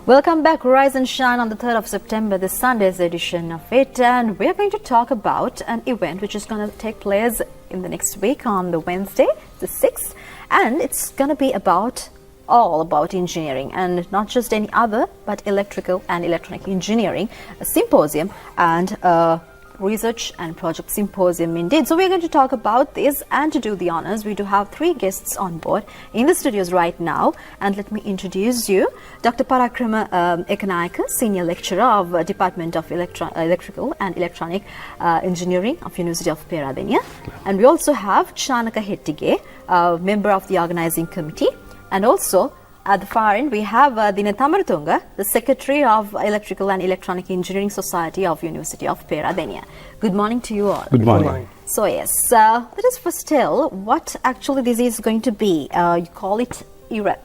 Welcome back, Rise and Shine on the 3rd of September, this Sunday's edition of it, and we're going to talk about an event which is going to take place in the next week on the Wednesday, the 6th, and it's going to be all about engineering, and not just any other, but electrical and electronic engineering, a symposium and a research and project symposium indeed. So we're going to talk about this, and to do the honors, we do have three guests on board in the studios right now. And let me introduce you, Dr. Parakrama Ekanayaka, Senior Lecturer of Department of Electrical and Electronic Engineering of University of Peradeniya. And we also have Chanaka Hettige, member of the organizing committee, and also at the far end, we have Dina Tamaratunga, the Secretary of Electrical and Electronic Engineering Society of University of Peradeniya. Good morning to you all. Good morning. So yes, let us first tell what actually this is going to be. You call it EEERaPS.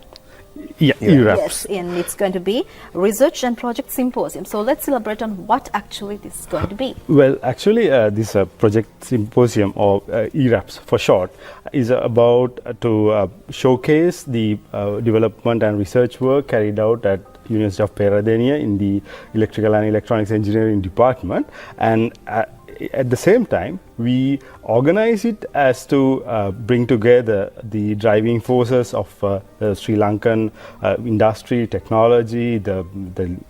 Yeah, EEERaPS. Yes, and it's going to be Research and Project Symposium. So let's elaborate on what actually this is going to be. Well, actually, this Project Symposium, or EEERaPS for short, is about to showcase the development and research work carried out at University of Peradeniya in the Electrical and Electronics Engineering department, and at the same time, we organize it as to bring together the driving forces of the Sri Lankan industry, technology, the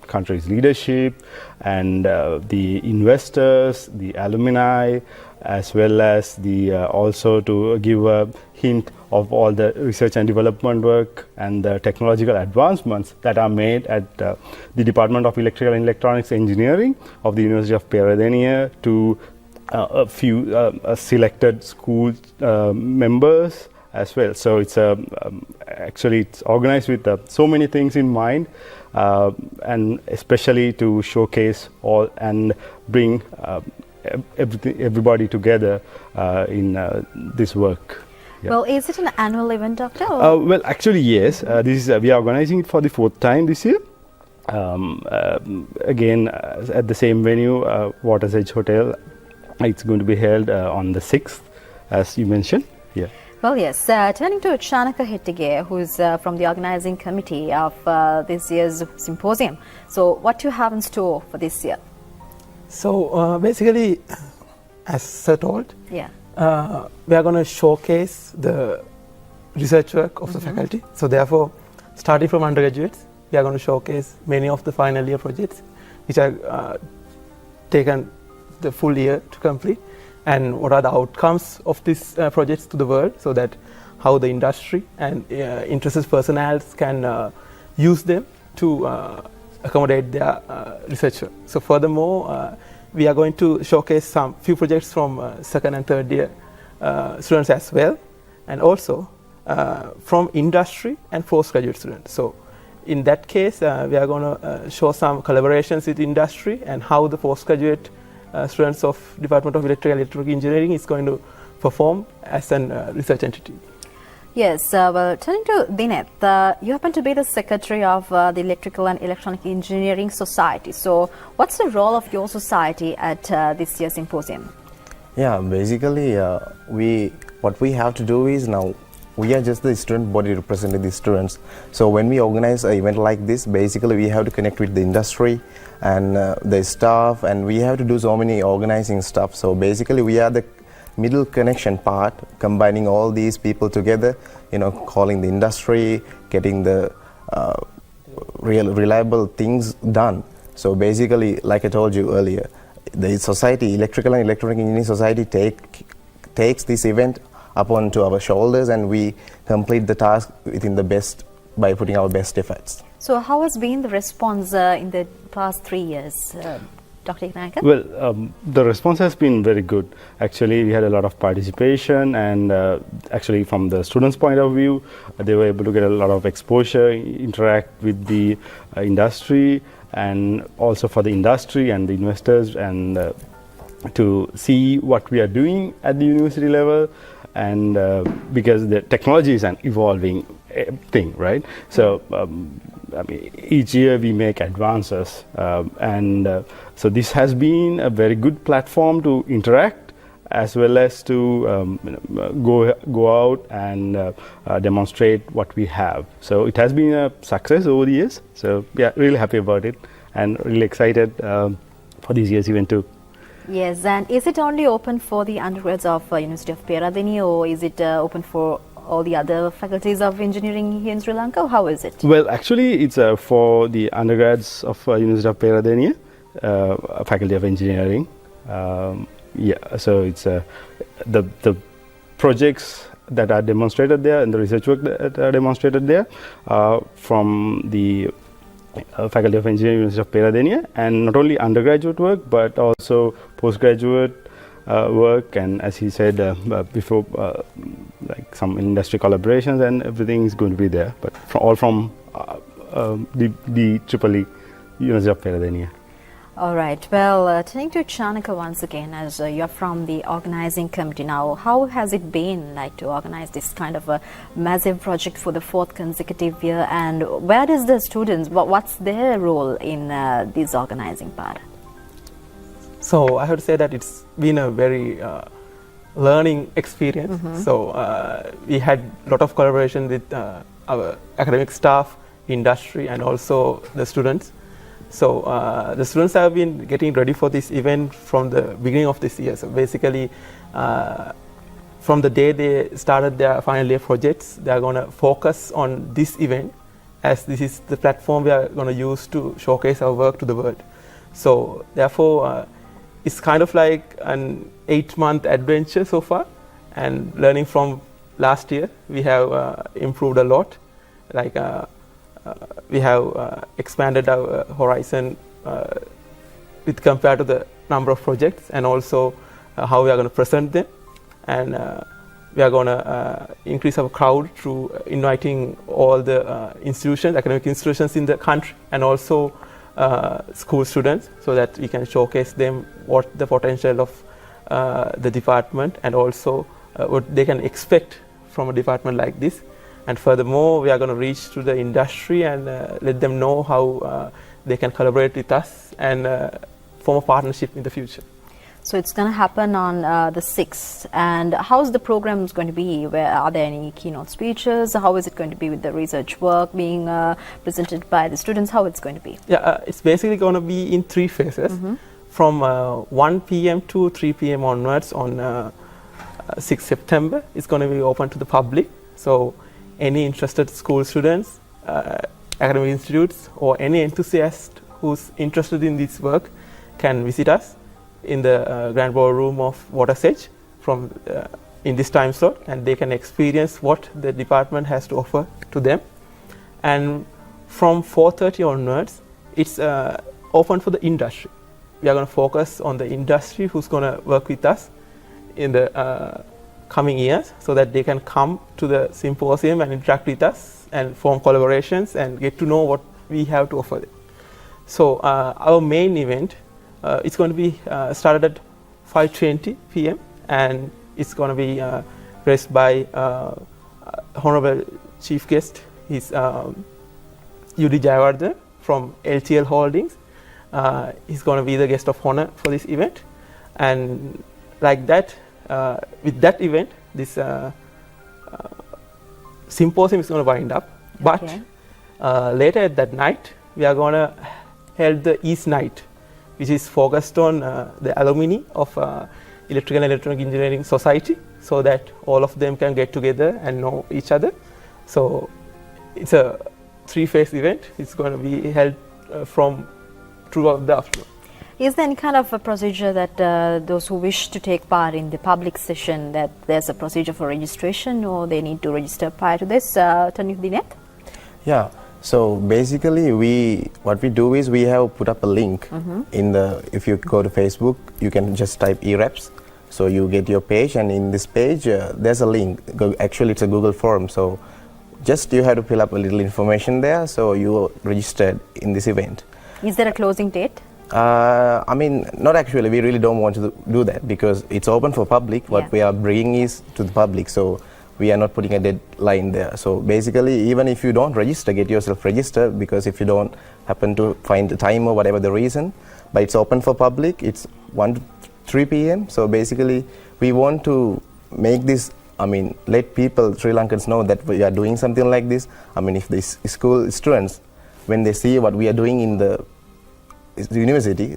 country's leadership, and the investors, the alumni, as well as the also to give a hint of all the research and development work and the technological advancements that are made at the Department of Electrical and Electronics Engineering of the University of Peradeniya to a few selected school members as well. So it's actually it's organized with so many things in mind, and especially to showcase all and bring everybody together in this work. Yeah. Well, is it an annual event, Doctor? Well, actually, yes. This is we are organizing it for the 4th time this year. Again, at the same venue, Waters Edge Hotel. It's going to be held on the 6th, as you mentioned. Yeah. Well, yes. Turning to Chanaka Hettige, who is from the organizing committee of this year's symposium. So, what do you have in store for this year? So, basically, as Sir told, yeah. We are going to showcase the research work of the faculty. So, therefore, starting from undergraduates, we are going to showcase many of the final year projects which are taken the full year to complete, and what are the outcomes of these projects to the world, so that how the industry and interested personnel can use them to accommodate their research work. So furthermore, we are going to showcase some few projects from 2nd and 3rd year students as well, and also from industry and postgraduate students. So in that case, we are going to show some collaborations with industry and how the postgraduate students of Department of Electrical and Electronic Engineering is going to perform as a research entity. Yes, well, turning to Dinet, you happen to be the Secretary of the Electrical and Electronic Engineering Society. So what's the role of your society at this year's symposium? Yeah, basically what we have to do is, now we are just the student body representing the students. So when we organize an event like this, basically we have to connect with the industry and the staff, and we have to do so many organizing stuff. So basically we are the middle connection part, combining all these people together, calling the industry, getting the reliable things done. So basically, like I told you earlier, the society, Electrical and Electronic Engineering Society takes this event upon to our shoulders, and we complete the task within the best by putting our best efforts. So how has been the response in the past 3 years, Dr. Ekanayaka? Well, the response has been very good. Actually, we had a lot of participation, and actually from the students' point of view, they were able to get a lot of exposure, interact with the industry, and also for the industry and the investors, and to see what we are doing at the university level. And because the technology is an evolving thing, right? So I mean, each year we make advances, and so this has been a very good platform to interact as well as to go out and demonstrate what we have. So it has been a success over the years. So yeah, really happy about it and really excited for this year's event too. Yes, and is it only open for the undergrads of University of Peradeniya, or is it open for all the other faculties of engineering here in Sri Lanka? How is it? Well, actually, it's for the undergrads of University of Peradeniya, Faculty of Engineering. Yeah, so it's the projects that are demonstrated there and the research work that are demonstrated there from the Faculty of Engineering, University of Peradeniya, and not only undergraduate work but also postgraduate work, and as he said before, like some industry collaborations and everything is going to be there, but all from the EEE University of Peradeniya. All right. Well, turning to Chanaka once again, as you're from the organizing committee now, how has it been like to organize this kind of a massive project for the 4th consecutive year, and where is the students, what's their role in this organizing part? So I have to say that it's been a very learning experience. So we had a lot of collaboration with our academic staff, industry, and also the students. So the students have been getting ready for this event from the beginning of this year. So basically, from the day they started their final year projects, they are going to focus on this event, as this is the platform we are going to use to showcase our work to the world. So therefore, it's kind of like an 8-month adventure so far, and learning from last year, we have improved a lot. Like we have expanded our horizon with compared to the number of projects, and also how we are going to present them, and we are going to increase our crowd through inviting all the institutions, academic institutions in the country, and also school students, so that we can showcase them what the potential of the department, and also what they can expect from a department like this. And furthermore, we are going to reach to the industry and let them know how they can collaborate with us and form a partnership in the future. So it's going to happen on the 6th. And how's the program going to be? Are there any keynote speeches? How is it going to be with the research work being presented by the students? How it's going to be? Yeah, it's basically going to be in 3 phases. From 1 p.m. to 3 p.m. onwards on 6 September. It's going to be open to the public. So any interested school students, academic institutes, or any enthusiast who's interested in this work can visit us in the Grand Ballroom of Watersage from in this time slot, and they can experience what the department has to offer to them. And from 4:30 onwards, it's open for the industry. We are going to focus on the industry who's going to work with us in the coming years, so that they can come to the symposium and interact with us and form collaborations and get to know what we have to offer them. So our main event, it's going to be started at 5:20 p.m. and it's going to be graced by Honorable Chief Guest. He's UD Jayawardena from LTL Holdings. He's going to be the guest of honor for this event, and like that, with that event, this symposium is going to wind up. Okay. But later at that night, we are going to hold the East Night, which is focused on the alumni of Electrical and Electronic Engineering Society, so that all of them can get together and know each other. So it's a 3-phase event. It's going to be held from throughout the afternoon. Is there any kind of a procedure that those who wish to take part in the public session, that there's a procedure for registration, or they need to register prior to this? Turning to the net? Yeah. So basically, what we do is we have put up a link in the. If you go to Facebook, you can just type EEERaPS. So you get your page, and in this page, there's a link. Actually, it's a Google form. So just you have to fill up a little information there. So you are registered in this event. Is there a closing date? I mean, not actually. We really don't want to do that because it's open for public. What we are bringing is to the public. So we are not putting a deadline there. So basically, even if you don't register, get yourself registered, because if you don't happen to find the time or whatever the reason, but it's open for public. It's 1 3 p.m. So basically, we want to make this, let people, Sri Lankans know that we are doing something like this. If the school students, when they see what we are doing in the university,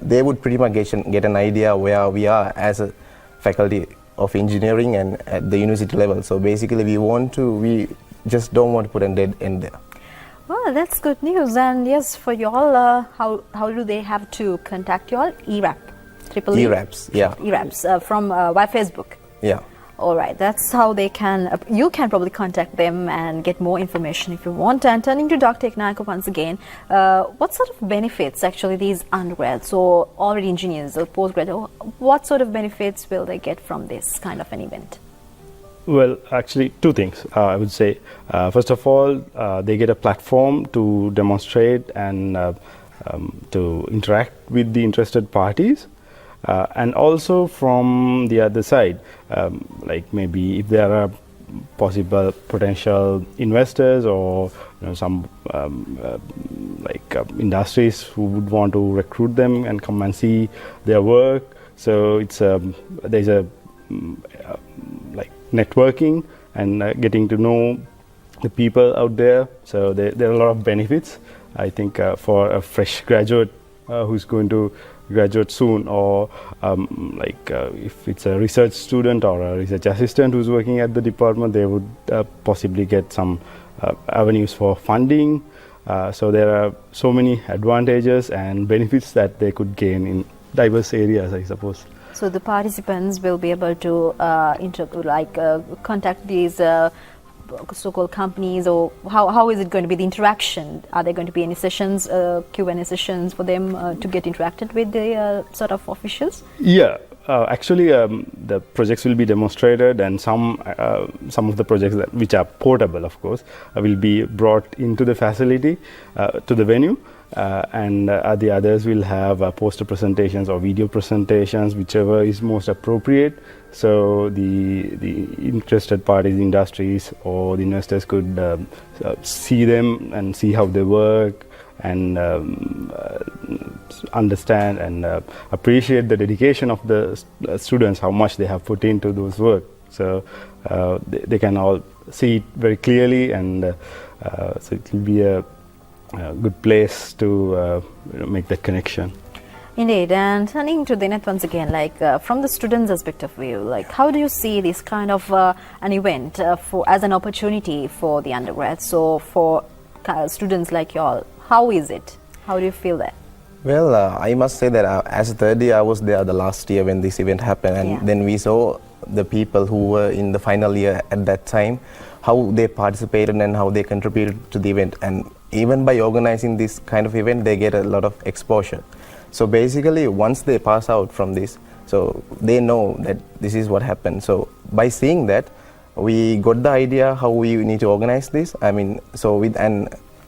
they would pretty much get an idea where we are as a faculty of engineering and at the university level. So basically, we just don't want to put a dead end there. Well, that's good news. And yes, for you all, how do they have to contact you all? EEERaPS, yeah. EEERaPS from by Facebook. Yeah. All right, that's how they can. You can probably contact them and get more information if you want. And turning to Dr. Eknayaka once again, what sort of benefits actually these undergrads or already engineers or postgraduate, what sort of benefits will they get from this kind of an event? Well, actually, two things I would say. First of all, they get a platform to demonstrate and to interact with the interested parties. And also from the other side, like maybe if there are possible potential investors or some industries who would want to recruit them and come and see their work. So it's there's a networking and getting to know the people out there. So there are a lot of benefits, I think, for a fresh graduate who's going to graduate soon, or if it's a research student or a research assistant who's working at the department, they would possibly get some avenues for funding. So there are so many advantages and benefits that they could gain in diverse areas, I suppose. So the participants will be able to contact these so-called companies, or how is it going to be the interaction? Are there going to be any sessions, Q&A sessions for them to get interacted with the sort of officials? Yeah, actually the projects will be demonstrated, and some of the projects which are portable, of course, will be brought into the facility, to the venue. And the others will have poster presentations or video presentations, whichever is most appropriate. So the interested parties, industries or the investors could see them and see how they work, and understand and appreciate the dedication of the students, how much they have put into those work. So they can all see it very clearly, and so it will be a good place to make that connection. Indeed. And turning to Dineth once again, from the students' perspective view, how do you see this kind of an event as an opportunity for the undergrads? So for students like you all, how is it? How do you feel that? Well, I must say that as a third year, I was there the last year when this event happened, and then we saw the people who were in the final year at that time, how they participated and how they contributed to the event. And even by organizing this kind of event, they get a lot of exposure. So basically, once they pass out from this, so they know that this is what happened. So by seeing that, we got the idea how we need to organize this.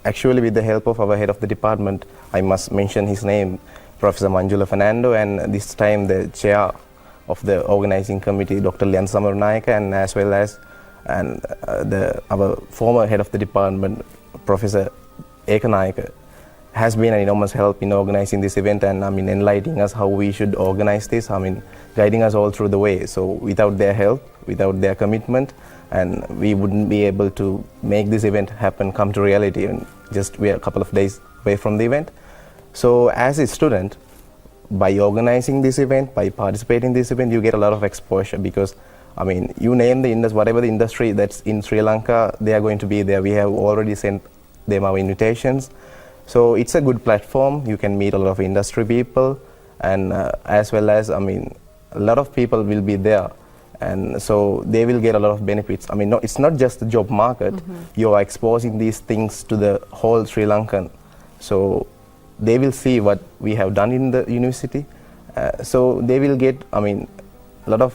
Actually with the help of our head of the department, I must mention his name, Professor Manjula Fernando, and this time the chair of the organizing committee, Dr. Lian Samarunayaka, and as well as our former head of the department, Professor Eknayaka, has been an enormous help in organizing this event and enlightening us how we should organize this, guiding us all through the way. So without their help, without their commitment, and we wouldn't be able to make this event happen, come to reality, and just we're a couple of days away from the event. So as a student, by organizing this event, by participating in this event, you get a lot of exposure, because you name the industry, whatever the industry that's in Sri Lanka, they are going to be there. We have already sent them our invitations. So it's a good platform. You can meet a lot of industry people, and as well as, a lot of people will be there. And so they will get a lot of benefits. It's not just the job market. You are exposing these things to the whole Sri Lankan. So they will see what we have done in the university. So they will get, a lot of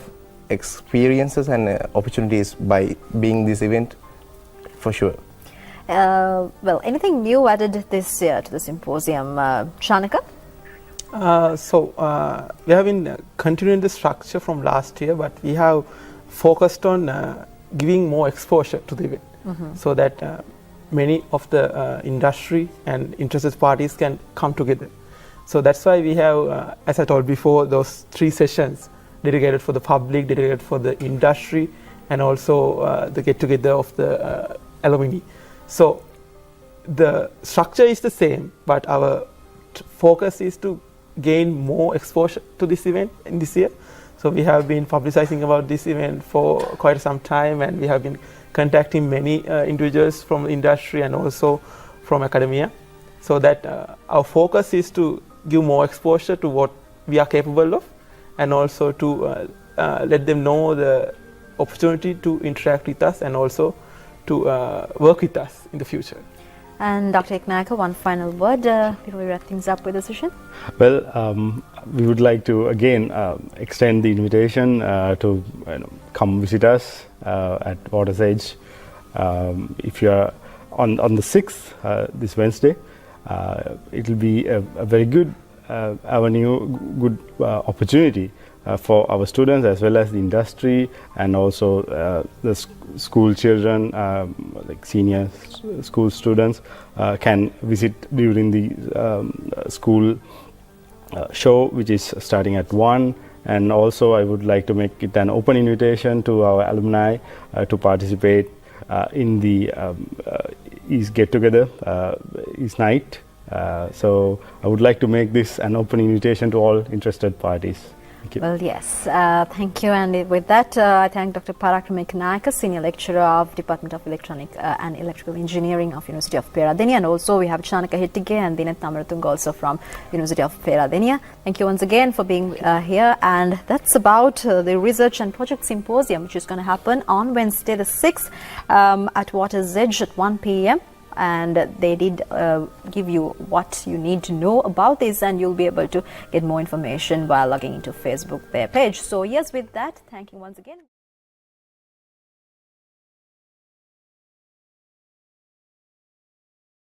experiences and opportunities by being this event, for sure. Well, anything new added this year to the symposium, Shanaka? We have been continuing the structure from last year, but we have focused on giving more exposure to the event, so that many of the industry and interested parties can come together. So that's why we have, as I told before, those 3 sessions dedicated for the public, dedicated for the industry, and also the get-together of the alumni. So the structure is the same, but our focus is to gain more exposure to this event in this year. So we have been publicizing about this event for quite some time, and we have been contacting many individuals from the industry and also from academia. So that our focus is to give more exposure to what we are capable of, and also to let them know the opportunity to interact with us and also to work with us in the future. And Dr. Eknayaka, one final word before we wrap things up with the session. Well, we would like to again extend the invitation to come visit us at Water's Edge. If you are on the 6th, this Wednesday, it will be a very good avenue, good opportunity for our students as well as the industry, and also the school children, like senior school students, can visit during the school show, which is starting at 1. And also I would like to make it an open invitation to our alumni to participate in the East Get Together, East Night. So I would like to make this an open invitation to all interested parties. Thank you. Well, yes, thank you. And with that, I thank Dr. Parakram Eknayaka, Senior Lecturer of Department of Electronic and Electrical Engineering of University of Peradeniya, and also we have Chanaka Hettige and Dineth Amaratunga also from University of Peradeniya. Thank you once again for being here, and that's about the Research and Project Symposium, which is going to happen on Wednesday the 6th at Water's Edge at 1 p.m. And they did give you what you need to know about this, and you'll be able to get more information while logging into Facebook, their page. So yes, with that, thank you once again.